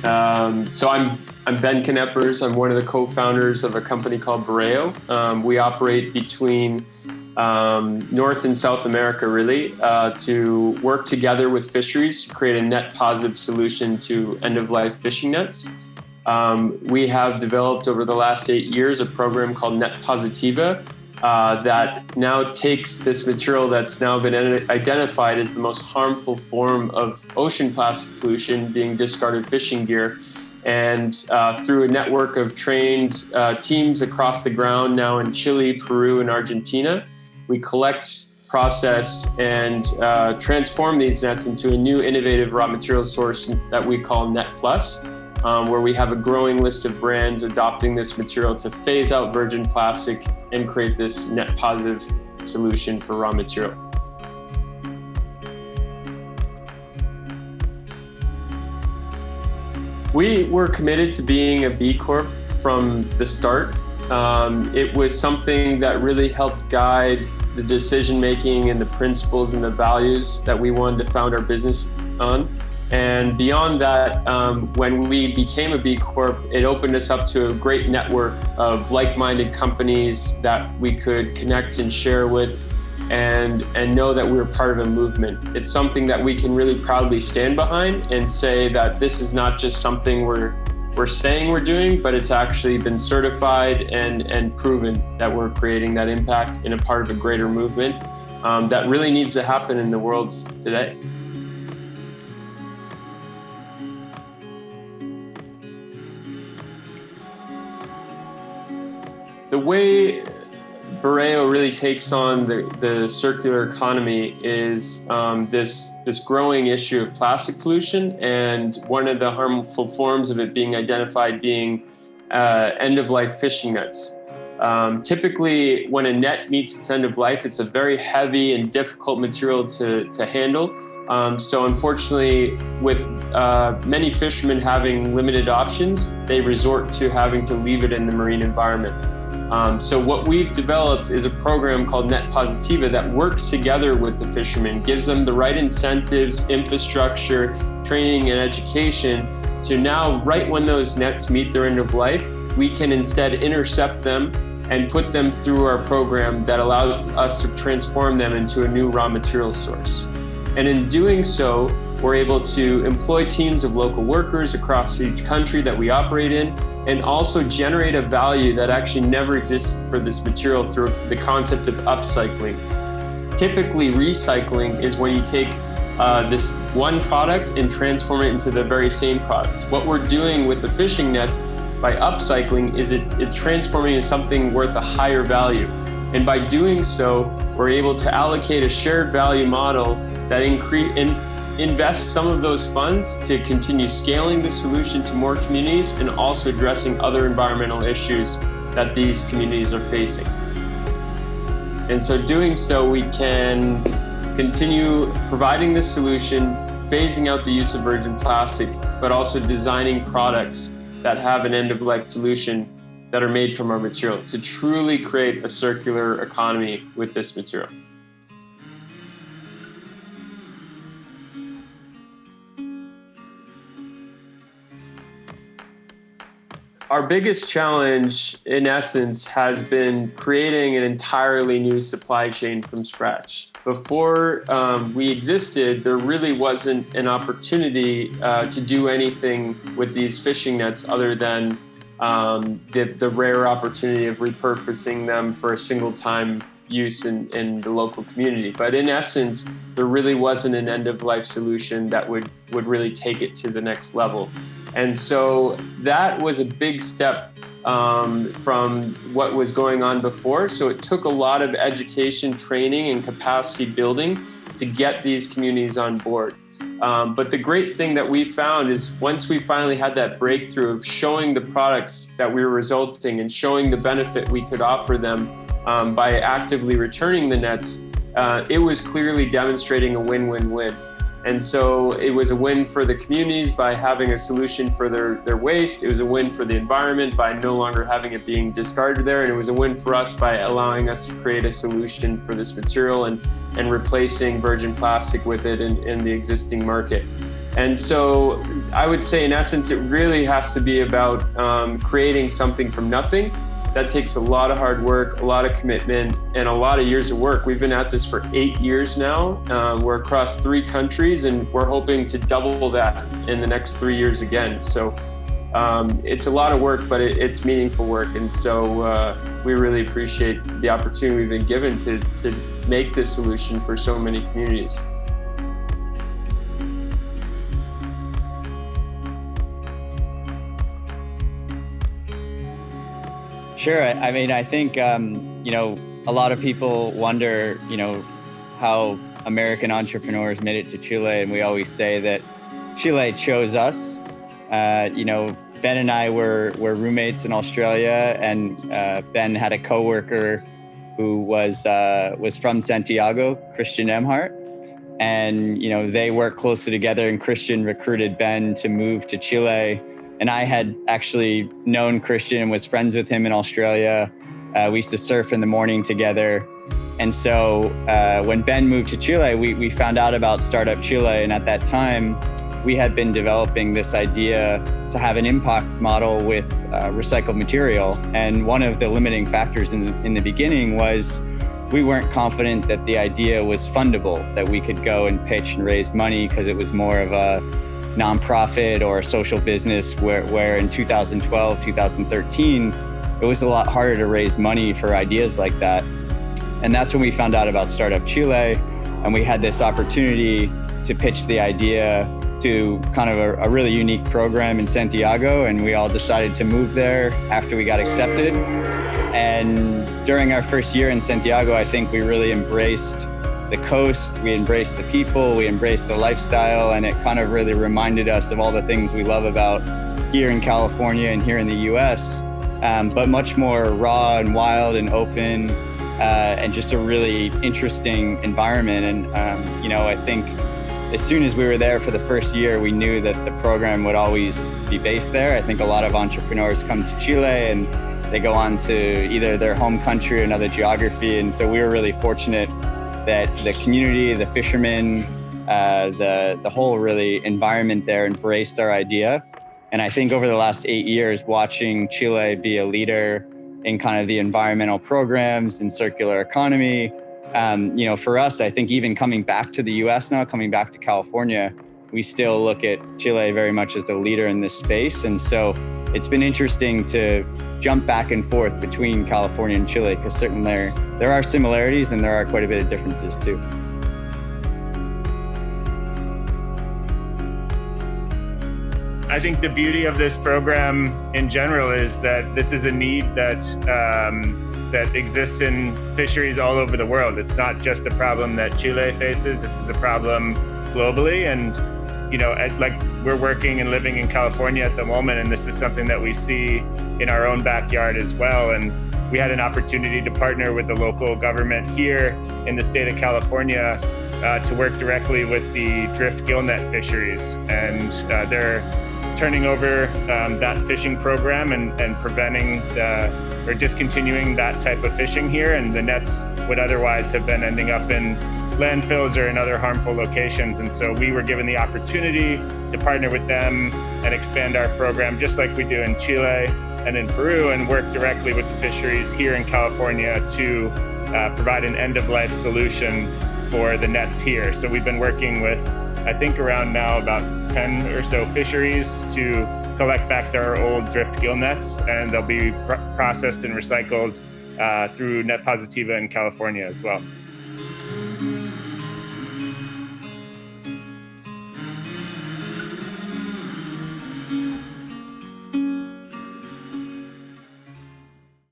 So I'm Ben Kneppers. I'm one of the co-founders of a company called Bureo. We operate between North and South America, really, to work together with fisheries to create a net positive solution to end-of-life fishing nets. We have developed over the last 8 years a program called Net Positiva that now takes this material that's now been identified as the most harmful form of ocean plastic pollution, being discarded fishing gear, and through a network of trained teams across the ground now in Chile, Peru, and Argentina, we collect, process, and transform these nets into a new innovative raw material source that we call Net Plus, where we have a growing list of brands adopting this material to phase out virgin plastic and create this net positive solution for raw material. We were committed to being a B Corp from the start. It was something that really helped guide the decision making and the principles and the values that we wanted to found our business on. And beyond that, when we became a B Corp, it opened us up to a great network of like-minded companies that we could connect and share with and know that we were part of a movement. It's something that we can really proudly stand behind and say that this is not just something we're saying we're doing, but it's actually been certified and proven that we're creating that impact in a part of a greater movement that really needs to happen in the world today. The way Bureo really takes on the circular economy is this growing issue of plastic pollution, and one of the harmful forms of it being identified being end-of-life fishing nets. Typically, when a net meets its end of life, it's a very heavy and difficult material to handle. So unfortunately, with many fishermen having limited options, they resort to having to leave it in the marine environment. So what we've developed is a program called Net Positiva that works together with the fishermen, gives them the right incentives, infrastructure, training, and education to now, right when those nets meet their end of life, we can instead intercept them and put them through our program that allows us to transform them into a new raw material source. And in doing so, we're able to employ teams of local workers across each country that we operate in, and also generate a value that actually never exists for this material through the concept of upcycling. Typically, recycling is when you take this one product and transform it into the very same product. What we're doing with the fishing nets by upcycling is it's transforming into something worth a higher value. And by doing so, we're able to allocate a shared value model that invest some of those funds to continue scaling the solution to more communities and also addressing other environmental issues that these communities are facing. And so doing so, we can continue providing this solution, phasing out the use of virgin plastic, but also designing products that have an end-of-life solution that are made from our material to truly create a circular economy with this material. Our biggest challenge, in essence, has been creating an entirely new supply chain from scratch. Before we existed, there really wasn't an opportunity to do anything with these fishing nets other than the rare opportunity of repurposing them for a single-time use in the local community. But in essence, there really wasn't an end-of-life solution that would really take it to the next level. And so that was a big step from what was going on before. So it took a lot of education, training, and capacity building to get these communities on board. But the great thing that we found is once we finally had that breakthrough of showing the products that we were resulting and showing the benefit we could offer them by actively returning the nets, it was clearly demonstrating a win-win-win. And so it was a win for the communities by having a solution for their waste. It was a win for the environment by no longer having it being discarded there. And it was a win for us by allowing us to create a solution for this material and replacing virgin plastic with it in the existing market. And so I would say, in essence, it really has to be about creating something from nothing. That takes a lot of hard work, a lot of commitment, and a lot of years of work. We've been at this for 8 years now. We're across 3 countries, and we're hoping to double that in the next 3 years again. So it's a lot of work, but it's meaningful work. And so we really appreciate the opportunity we've been given to make this solution for so many communities. Sure. I mean, I think, a lot of people wonder, how American entrepreneurs made it to Chile. And we always say that Chile chose us. Ben and I were roommates in Australia, and Ben had a coworker who was from Santiago, Christian Emhart. And, they worked closely together, and Christian recruited Ben to move to Chile. And I had actually known Christian and was friends with him in Australia. We used to surf in the morning together. And so when Ben moved to Chile, we found out about Startup Chile. And at that time, we had been developing this idea to have an impact model with recycled material. And one of the limiting factors in the beginning was we weren't confident that the idea was fundable, that we could go and pitch and raise money, because it was more of a nonprofit or a social business where in 2012, 2013, it was a lot harder to raise money for ideas like that. And that's when we found out about Startup Chile, and we had this opportunity to pitch the idea to kind of a really unique program in Santiago, and we all decided to move there after we got accepted. And during our first year in Santiago, I think we really embraced the coast, we embraced the people, we embraced the lifestyle, and it kind of really reminded us of all the things we love about here in California and here in the US, but much more raw and wild and open, and just a really interesting environment. And, I think as soon as we were there for the first year, we knew that the program would always be based there. I think a lot of entrepreneurs come to Chile and they go on to either their home country or another geography. And so we were really fortunate that the community, the fishermen, the whole really environment there embraced our idea. And I think over the last 8 years, watching Chile be a leader in kind of the environmental programs and circular economy, for us, I think even coming back to the US now, coming back to California, we still look at Chile very much as a leader in this space. And so it's been interesting to jump back and forth between California and Chile, because certainly there are similarities and there are quite a bit of differences too. I think the beauty of this program in general is that this is a need that exists in fisheries all over the world. It's not just a problem that Chile faces. This is a problem globally. And we're working and living in California at the moment, and this is something that we see in our own backyard as well. And we had an opportunity to partner with the local government here in the state of California to work directly with the drift gillnet fisheries. And they're turning over that fishing program and preventing or discontinuing that type of fishing here. And the nets would otherwise have been ending up in landfills or in other harmful locations. And so we were given the opportunity to partner with them and expand our program just like we do in Chile and in Peru, and work directly with the fisheries here in California to provide an end-of-life solution for the nets here. So we've been working with, I think around now about 10 or so fisheries to collect back their old drift gill nets, and they'll be processed and recycled through Net Positiva in California as well.